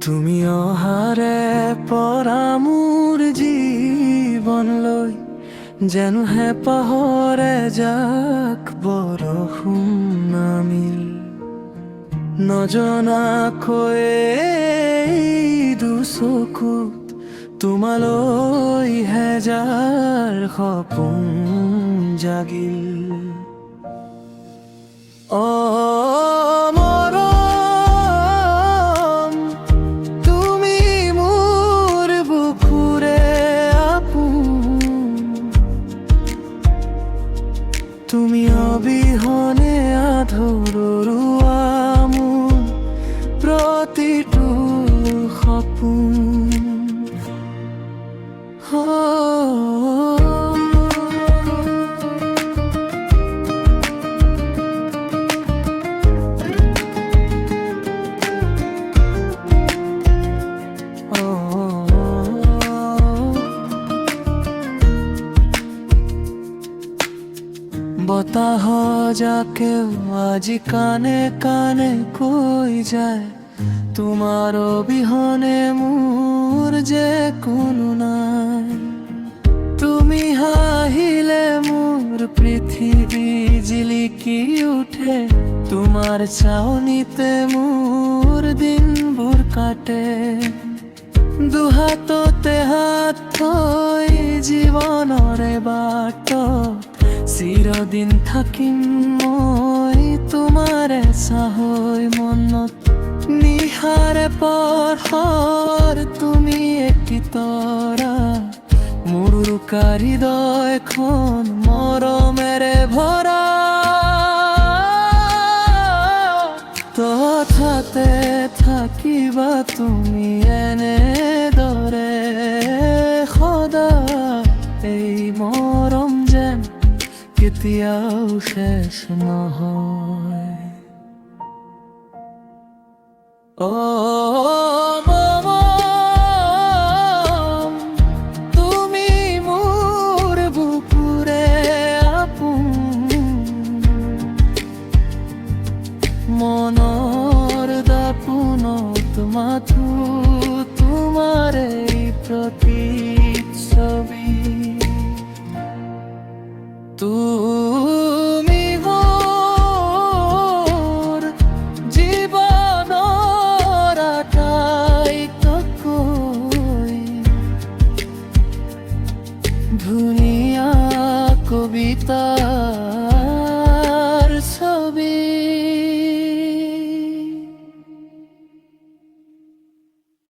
তুমি অহাৰে পৰা মোৰ জীৱনলৈ যেন হেঁপাহৰে যাক বৰষুণ নামিল নজনাকৈয়ে দুচকুত তোমালৈ হেজাৰ সপোন জাগিল। মৰম তুমি মোৰ বুকুৰে আপোন, তুমি অবিহনে আধৰুৱা মোৰ প্ৰতিটো সপোন। বতাহ যাকেও আজি কানে কানে কৈ যায় তোমাৰ অবিহনে মোৰ যে কোনো নাই। তুমি হাঁহিলে মোৰ পৃথিৱী জিলিকি উঠে, তোমাৰ চাউনিতে মোৰ দিনবোৰ কাটে। দুহাততে হাত থৈ জীৱনৰে বাটত চিৰদিন থাকিম মই তোমাৰে চাহৈ মনত। নিশাৰে পহৰ তুমি এটি তৰা, মোৰ উৰুকা হৃদয়খন মৰমেৰে ভৰা। তথাতে থাকিবা তুমি এনেদৰে সদা, এই মৰম যেন কেতিয়াও শেষ নহয়। মৰম তুমি মোৰ বুকুৰে আপোন, মনৰ দাপোনত মাথো তোমাৰে প্ৰতিচ্ছবি। তুমি মোৰ জীৱনৰ আটাইতকৈ ধুনীয়া কবিতা।